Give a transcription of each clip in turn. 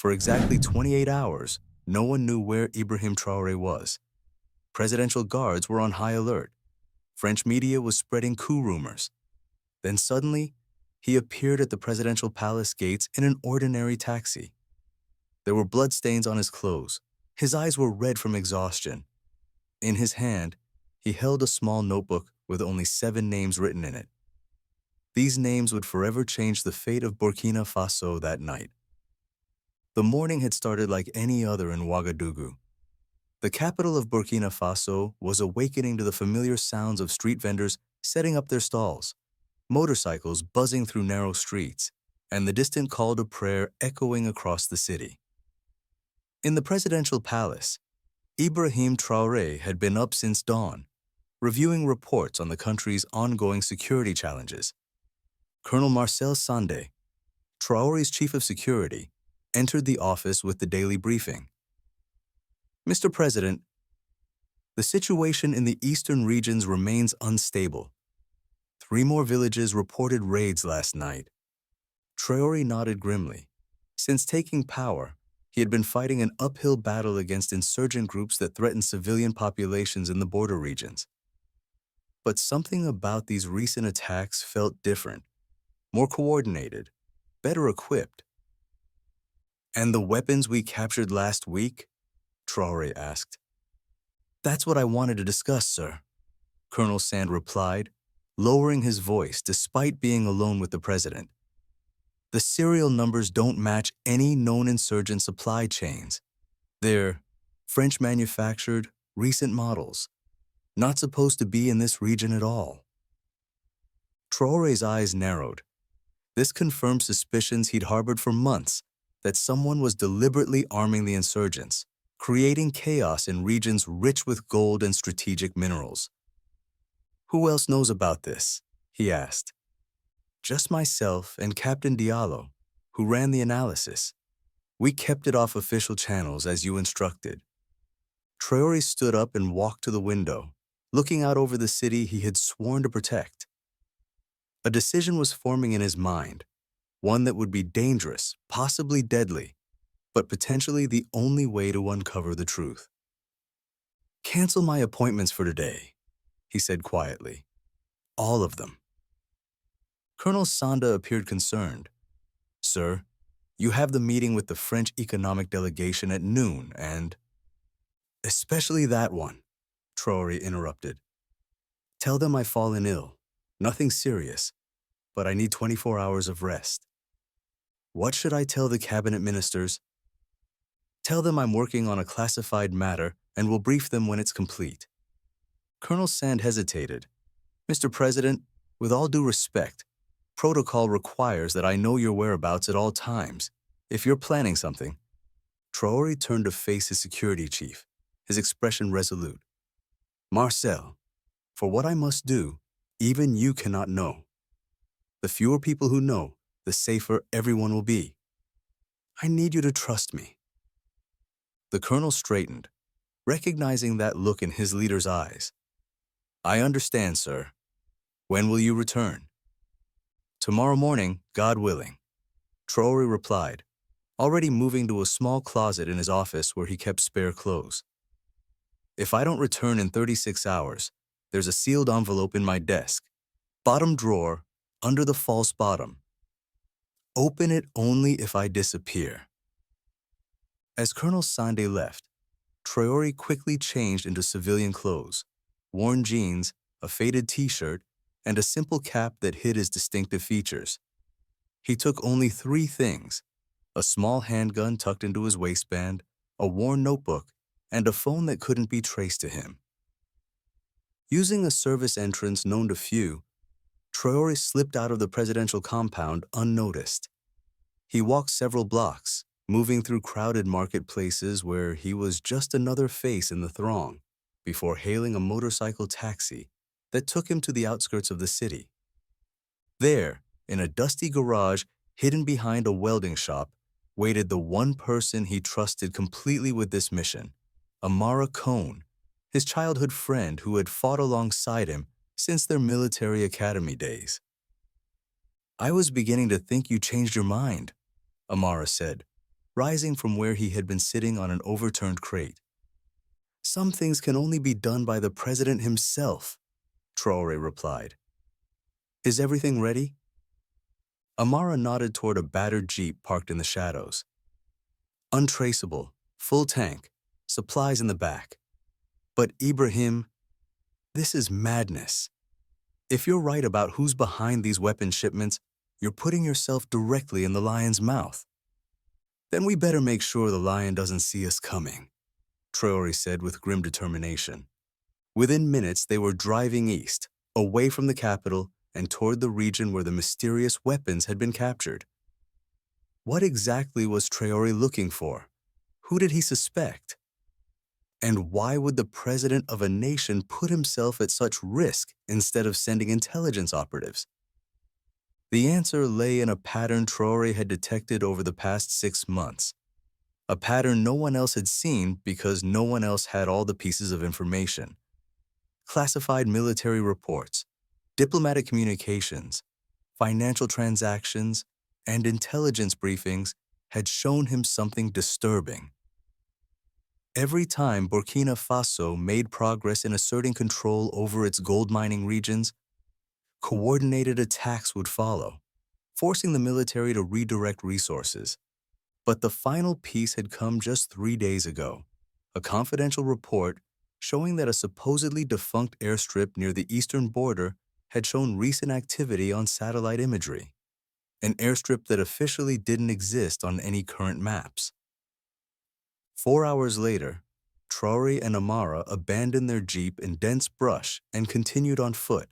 For exactly 28 hours, no one knew where Ibrahim Traore was. Presidential guards were on high alert. French media was spreading coup rumors. Then suddenly, he appeared at the presidential palace gates in an ordinary taxi. There were bloodstains on his clothes. His eyes were red from exhaustion. In his hand, he held a small notebook with only 7 names written in it. These names would forever change the fate of Burkina Faso that night. The morning had started like any other in Ouagadougou. The capital of Burkina Faso was awakening to the familiar sounds of street vendors setting up their stalls, motorcycles buzzing through narrow streets, and the distant call to prayer echoing across the city. In the presidential palace, Ibrahim Traore had been up since dawn, reviewing reports on the country's ongoing security challenges. Colonel Marcel Sande, Traore's chief of security, entered the office with the daily briefing. Mr. President, the situation in the eastern regions remains unstable. 3 more villages reported raids last night. Traore nodded grimly. Since taking power, he had been fighting an uphill battle against insurgent groups that threatened civilian populations in the border regions. But something about these recent attacks felt different, more coordinated, better equipped. "And the weapons we captured last week?" Traore asked. "That's what I wanted to discuss, sir," Colonel Sand replied, lowering his voice despite being alone with the president. "The serial numbers don't match any known insurgent supply chains. They're French-manufactured, recent models, not supposed to be in this region at all." Traore's eyes narrowed. This confirmed suspicions he'd harbored for months, that someone was deliberately arming the insurgents, creating chaos in regions rich with gold and strategic minerals. "Who else knows about this?" he asked. "Just myself and Captain Diallo, who ran the analysis. We kept it off official channels as you instructed." Traore stood up and walked to the window, looking out over the city he had sworn to protect. A decision was forming in his mind, one that would be dangerous, possibly deadly, but potentially the only way to uncover the truth. "Cancel my appointments for today," he said quietly. "All of them." Colonel Sanda appeared concerned. "Sir, you have the meeting with the French economic delegation at noon and—" "Especially that one," Traore interrupted. "Tell them I've fallen ill. Nothing serious, but I need 24 hours of rest." "What should I tell the cabinet ministers?" "Tell them I'm working on a classified matter and will brief them when it's complete." Colonel Sand hesitated. "Mr. President, with all due respect, protocol requires that I know your whereabouts at all times. If you're planning something—" Traore turned to face his security chief, his expression resolute. "Marcel, for what I must do, even you cannot know. The fewer people who know, the safer everyone will be. I need you to trust me." The colonel straightened, recognizing that look in his leader's eyes. "I understand, sir. When will you return?" "Tomorrow morning, God willing," Traore replied, already moving to a small closet in his office where he kept spare clothes. "If I don't return in 36 hours, there's a sealed envelope in my desk, bottom drawer, under the false bottom. Open it only if I disappear." As Colonel Sande left, Traore quickly changed into civilian clothes, worn jeans, a faded t-shirt, and a simple cap that hid his distinctive features. He took only 3 things: a small handgun tucked into his waistband, a worn notebook, and a phone that couldn't be traced to him. Using a service entrance known to few, Traore slipped out of the presidential compound unnoticed. He walked several blocks, moving through crowded marketplaces where he was just another face in the throng, before hailing a motorcycle taxi that took him to the outskirts of the city. There, in a dusty garage hidden behind a welding shop, waited the one person he trusted completely with this mission, Amara Cohn, his childhood friend who had fought alongside him since their military academy days. "I was beginning to think you changed your mind," Amara said, rising from where he had been sitting on an overturned crate. "Some things can only be done by the president himself," Traore replied. "Is everything ready?" Amara nodded toward a battered jeep parked in the shadows. "Untraceable, full tank, supplies in the back. But Ibrahim, this is madness. If you're right about who's behind these weapon shipments, you're putting yourself directly in the lion's mouth." "Then we better make sure the lion doesn't see us coming," Traore said with grim determination. Within minutes, they were driving east, away from the capital and toward the region where the mysterious weapons had been captured. What exactly was Traore looking for? Who did he suspect? And why would the president of a nation put himself at such risk instead of sending intelligence operatives? The answer lay in a pattern Traore had detected over the past 6 months. A pattern no one else had seen because no one else had all the pieces of information. Classified military reports, diplomatic communications, financial transactions, and intelligence briefings had shown him something disturbing. Every time Burkina Faso made progress in asserting control over its gold mining regions, coordinated attacks would follow, forcing the military to redirect resources. But the final piece had come just 3 days ago, a confidential report showing that a supposedly defunct airstrip near the eastern border had shown recent activity on satellite imagery, an airstrip that officially didn't exist on any current maps. 4 hours later, Traore and Amara abandoned their jeep in dense brush and continued on foot,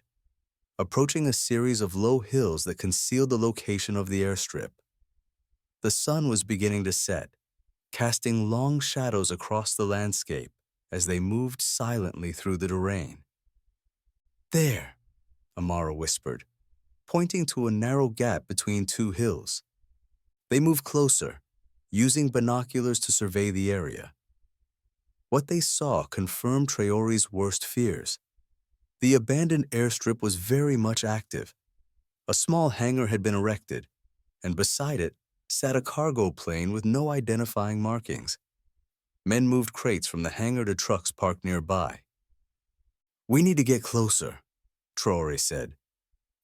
approaching a series of low hills that concealed the location of the airstrip. The sun was beginning to set, casting long shadows across the landscape as they moved silently through the terrain. "There," Amara whispered, pointing to a narrow gap between two hills. They moved closer, using binoculars to survey the area. What they saw confirmed Traore's worst fears. The abandoned airstrip was very much active. A small hangar had been erected, and beside it sat a cargo plane with no identifying markings. Men moved crates from the hangar to trucks parked nearby. "We need to get closer," Traore said.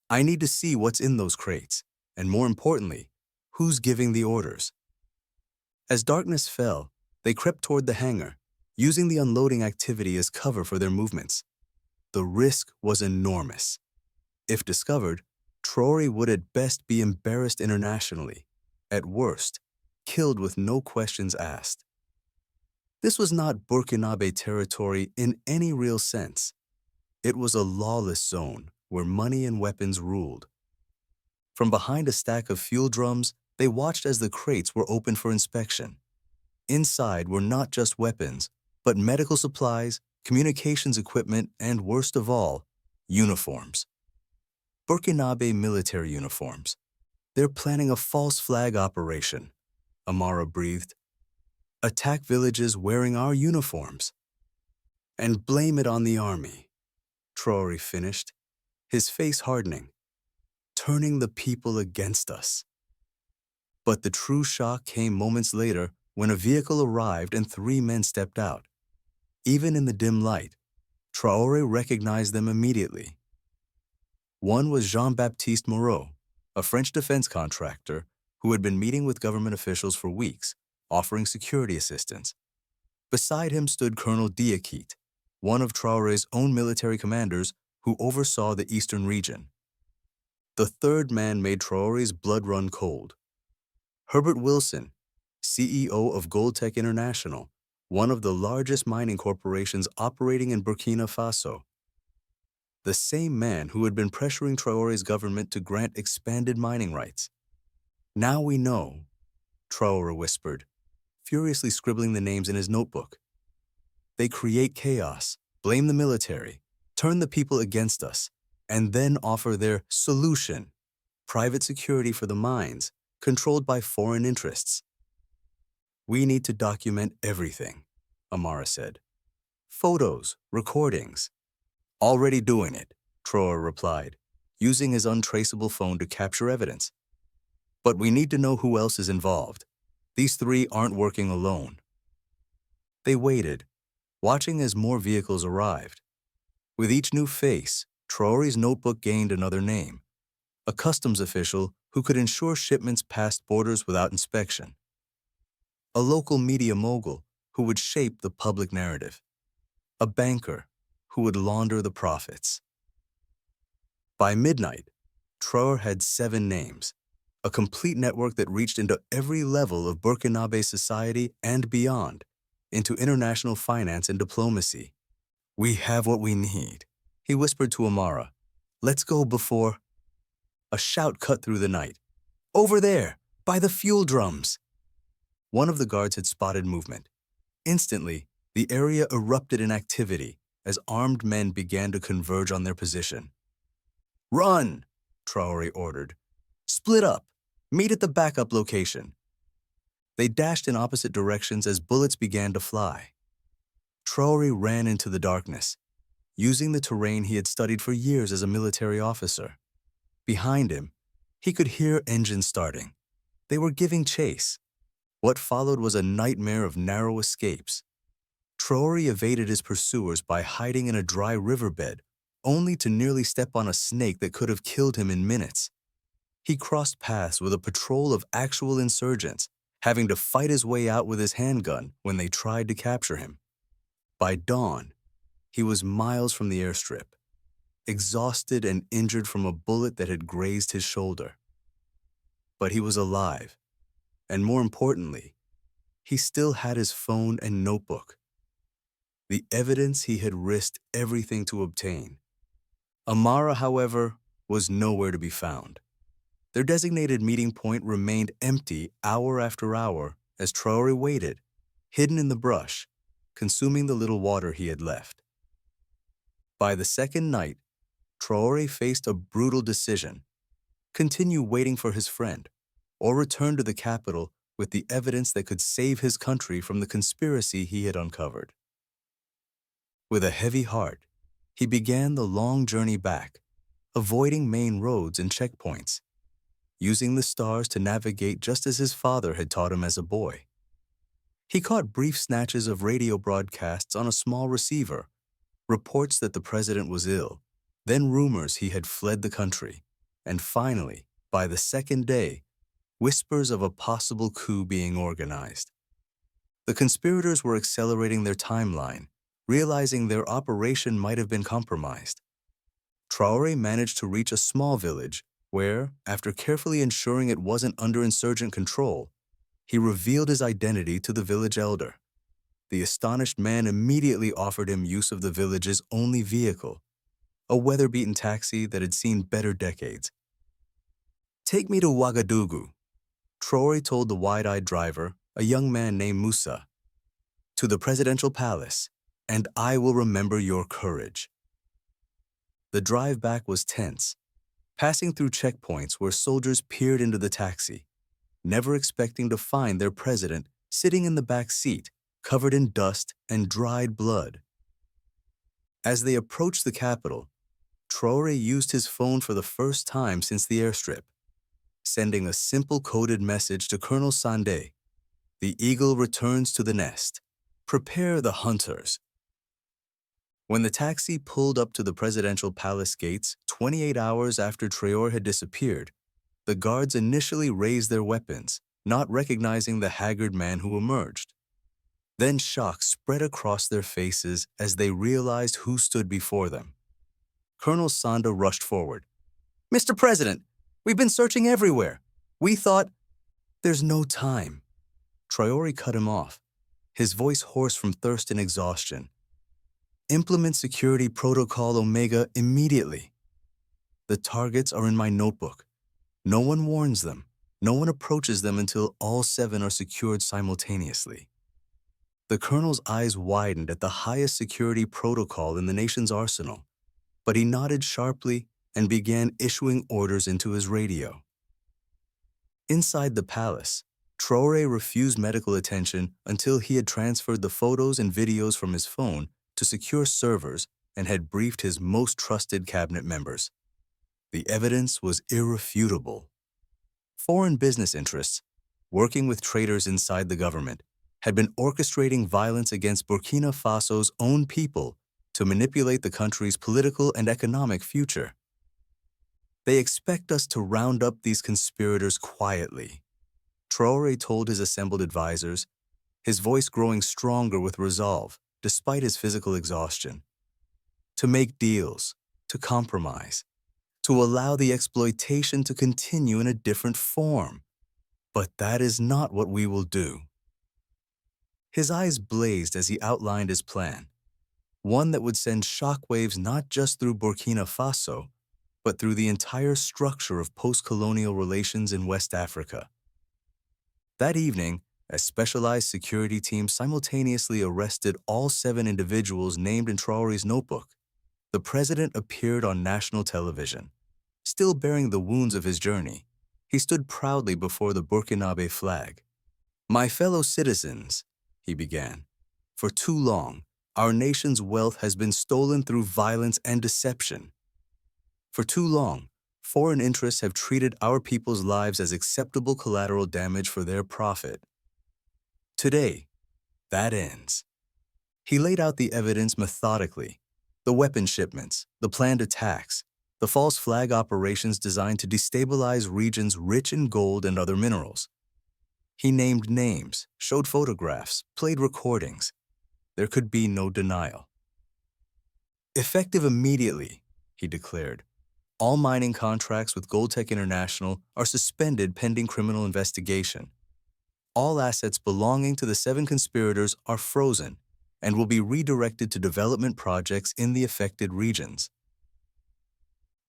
"I need to see what's in those crates, and more importantly, who's giving the orders." As darkness fell, they crept toward the hangar, using the unloading activity as cover for their movements. The risk was enormous. If discovered, Traore would at best be embarrassed internationally, at worst, killed with no questions asked. This was not Burkinabe territory in any real sense. It was a lawless zone where money and weapons ruled. From behind a stack of fuel drums, they watched as the crates were opened for inspection. Inside were not just weapons, but medical supplies, communications equipment, and worst of all, uniforms. Burkinabe military uniforms. "They're planning a false flag operation," Amara breathed. "Attack villages wearing our uniforms." "And blame it on the army," Traore finished, his face hardening. "Turning the people against us." But the true shock came moments later when a vehicle arrived and 3 men stepped out. Even in the dim light, Traore recognized them immediately. One was Jean-Baptiste Moreau, a French defense contractor who had been meeting with government officials for weeks, offering security assistance. Beside him stood Colonel Diakite, one of Traore's own military commanders who oversaw the eastern region. The third man made Traore's blood run cold. Herbert Wilson, CEO of Goldtech International, one of the largest mining corporations operating in Burkina Faso. The same man who had been pressuring Traore's government to grant expanded mining rights. "Now we know," Traore whispered, furiously scribbling the names in his notebook. "They create chaos, blame the military, turn the people against us, and then offer their solution, private security for the mines, controlled by foreign interests." "We need to document everything," Amara said. "Photos, recordings." "Already doing it," Traore replied, using his untraceable phone to capture evidence. "But we need to know who else is involved. These three aren't working alone. They waited, watching as more vehicles arrived. With each new face, Traore's notebook gained another name, a customs official who could ensure shipments passed borders without inspection, a local media mogul who would shape the public narrative, a banker who would launder the profits. By midnight, Traore had 7 names, a complete network that reached into every level of Burkinabe society and beyond, into international finance and diplomacy. "We have what we need," he whispered to Amara. "Let's go before—" A shout cut through the night. "Over there, by the fuel drums!" One of the guards had spotted movement. Instantly, the area erupted in activity as armed men began to converge on their position. "Run!" Traore ordered. "Split up! Meet at the backup location." They dashed in opposite directions as bullets began to fly. Traore ran into the darkness, using the terrain he had studied for years as a military officer. Behind him, he could hear engines starting. They were giving chase. What followed was a nightmare of narrow escapes. Traore evaded his pursuers by hiding in a dry riverbed, only to nearly step on a snake that could have killed him in minutes. He crossed paths with a patrol of actual insurgents, having to fight his way out with his handgun when they tried to capture him. By dawn, he was miles from the airstrip, exhausted and injured from a bullet that had grazed his shoulder. But he was alive, and more importantly, he still had his phone and notebook, the evidence he had risked everything to obtain. Amara, however, was nowhere to be found. Their designated meeting point remained empty hour after hour as Traore waited, hidden in the brush, consuming the little water he had left. By the second night, Traore faced a brutal decision: continue waiting for his friend, or return to the capital with the evidence that could save his country from the conspiracy he had uncovered. With a heavy heart, he began the long journey back, avoiding main roads and checkpoints, using the stars to navigate just as his father had taught him as a boy. He caught brief snatches of radio broadcasts on a small receiver, reports that the president was ill, then rumors he had fled the country, and finally, by the second day, whispers of a possible coup being organized. The conspirators were accelerating their timeline, realizing their operation might have been compromised. Traore managed to reach a small village where, after carefully ensuring it wasn't under insurgent control, he revealed his identity to the village elder. The astonished man immediately offered him use of the village's only vehicle, a weather-beaten taxi that had seen better decades. "Take me to Ouagadougou," Traore told the wide-eyed driver, a young man named Musa. "To the presidential palace, and I will remember your courage." The drive back was tense, passing through checkpoints where soldiers peered into the taxi, never expecting to find their president sitting in the back seat, covered in dust and dried blood. As they approached the capital, Traore used his phone for the first time since the airstrip, sending a simple coded message to Colonel Sandé: "The eagle returns to the nest. Prepare the hunters." When the taxi pulled up to the presidential palace gates 28 hours after Traore had disappeared, the guards initially raised their weapons, not recognizing the haggard man who emerged. Then shock spread across their faces as they realized who stood before them. Colonel Sanda rushed forward. "Mr. President, we've been searching everywhere. We thought—" "There's no time." Traore cut him off, his voice hoarse from thirst and exhaustion. "Implement security protocol Omega immediately. The targets are in my notebook. No one warns them. No one approaches them until all 7 are secured simultaneously." The colonel's eyes widened at the highest security protocol in the nation's arsenal, but he nodded sharply and began issuing orders into his radio. Inside the palace, Traore refused medical attention until he had transferred the photos and videos from his phone to secure servers and had briefed his most trusted cabinet members. The evidence was irrefutable. Foreign business interests, working with traitors inside the government, had been orchestrating violence against Burkina Faso's own people to manipulate the country's political and economic future. They expect us to round up these conspirators quietly, Traore told his assembled advisors, his voice growing stronger with resolve despite his physical exhaustion. To make deals, to compromise, to allow the exploitation to continue in a different form. But that is not what we will do. His eyes blazed as he outlined his plan, one that would send shockwaves not just through Burkina Faso, but through the entire structure of post-colonial relations in West Africa. That evening, a specialized security team simultaneously arrested all 7 individuals named in Traore's notebook. The president appeared on national television. Still bearing the wounds of his journey, he stood proudly before the Burkinabe flag. "My fellow citizens," he began, "for too long, our nation's wealth has been stolen through violence and deception. For too long, foreign interests have treated our people's lives as acceptable collateral damage for their profit. Today, that ends." He laid out the evidence methodically: the weapon shipments, the planned attacks, the false flag operations designed to destabilize regions rich in gold and other minerals. He named names, showed photographs, played recordings. There could be no denial. "Effective immediately," he declared, "all mining contracts with Goldtech International are suspended pending criminal investigation. All assets belonging to the 7 conspirators are frozen and will be redirected to development projects in the affected regions."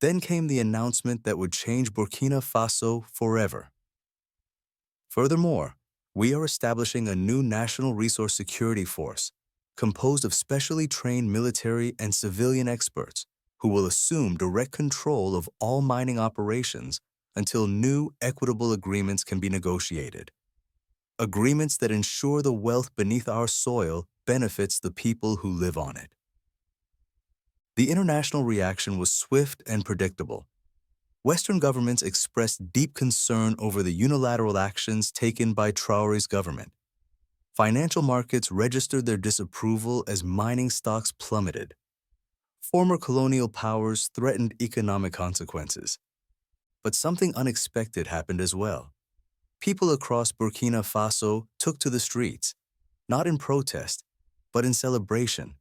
Then came the announcement that would change Burkina Faso forever. "Furthermore, we are establishing a new National Resource Security Force composed of specially trained military and civilian experts who will assume direct control of all mining operations until new, equitable agreements can be negotiated. Agreements that ensure the wealth beneath our soil benefits the people who live on it." The international reaction was swift and predictable. Western governments expressed deep concern over the unilateral actions taken by Traore's government. Financial markets registered their disapproval as mining stocks plummeted. Former colonial powers threatened economic consequences. But something unexpected happened as well. People across Burkina Faso took to the streets, not in protest, but in celebration.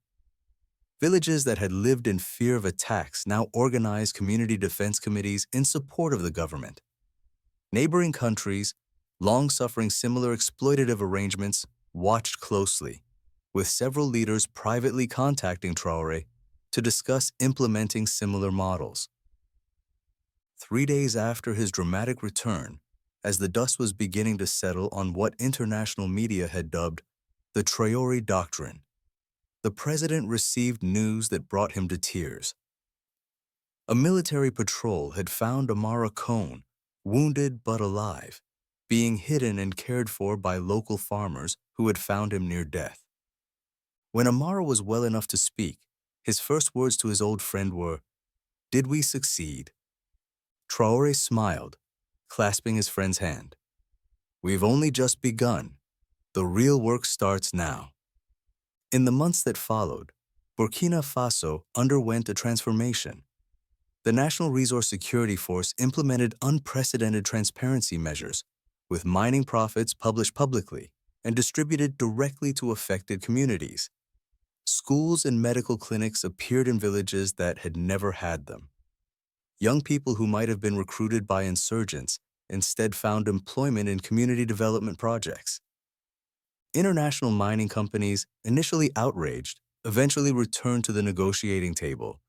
Villages that had lived in fear of attacks now organized community defense committees in support of the government. Neighboring countries, long suffering similar exploitative arrangements, watched closely, with several leaders privately contacting Traore to discuss implementing similar models. 3 days after his dramatic return, as the dust was beginning to settle on what international media had dubbed the Traore Doctrine, the president received news that brought him to tears. A military patrol had found Amara Cohn, wounded but alive, being hidden and cared for by local farmers who had found him near death. When Amara was well enough to speak, his first words to his old friend were, "Did we succeed?" Traore smiled, clasping his friend's hand. "We've only just begun. The real work starts now." In the months that followed, Burkina Faso underwent a transformation. The National Resource Security Force implemented unprecedented transparency measures, with mining profits published publicly and distributed directly to affected communities. Schools and medical clinics appeared in villages that had never had them. Young people who might have been recruited by insurgents instead found employment in community development projects. International mining companies, initially outraged, eventually returned to the negotiating table.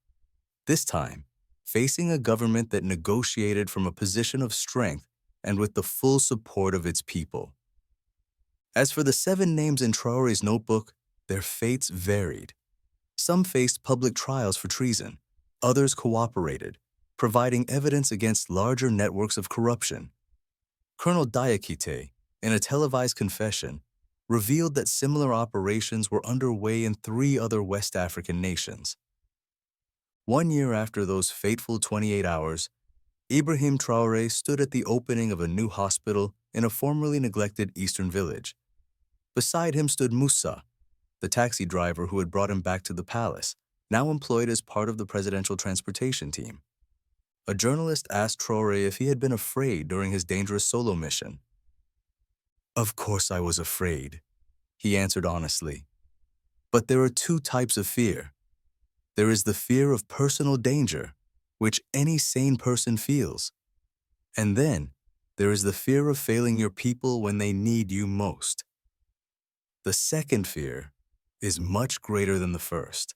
This time, facing a government that negotiated from a position of strength and with the full support of its people. As for the 7 names in Traore's notebook, their fates varied. Some faced public trials for treason, others cooperated, providing evidence against larger networks of corruption. Colonel Diakite, in a televised confession, revealed that similar operations were underway in 3 other West African nations. 1 year after those fateful 28 hours, Ibrahim Traore stood at the opening of a new hospital in a formerly neglected eastern village. Beside him stood Musa, the taxi driver who had brought him back to the palace, now employed as part of the presidential transportation team. A journalist asked Traore if he had been afraid during his dangerous solo mission. "Of course I was afraid," he answered honestly. "But there are two types of fear. There is the fear of personal danger, which any sane person feels. And then there is the fear of failing your people when they need you most. The second fear is much greater than the first."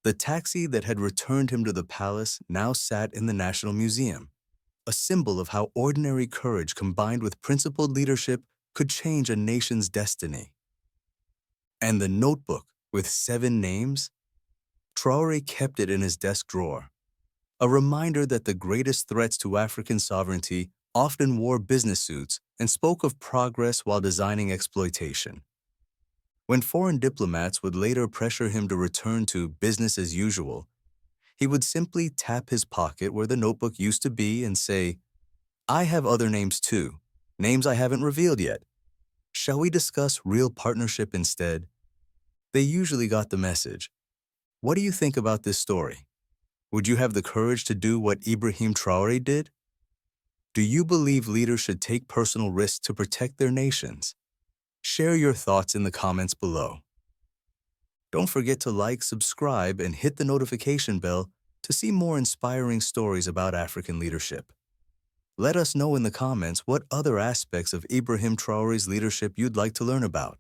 The taxi that had returned him to the palace now sat in the National Museum, a symbol of how ordinary courage combined with principled leadership could change a nation's destiny. And the notebook with 7 names? Traore kept it in his desk drawer, a reminder that the greatest threats to African sovereignty often wore business suits and spoke of progress while designing exploitation. When foreign diplomats would later pressure him to return to business as usual, he would simply tap his pocket where the notebook used to be and say, "I have other names too, names I haven't revealed yet. Shall we discuss real partnership instead?" They usually got the message. What do you think about this story? Would you have the courage to do what Ibrahim Traore did? Do you believe leaders should take personal risks to protect their nations? Share your thoughts in the comments below. Don't forget to like, subscribe, and hit the notification bell to see more inspiring stories about African leadership. Let us know in the comments what other aspects of Ibrahim Traore's leadership you'd like to learn about.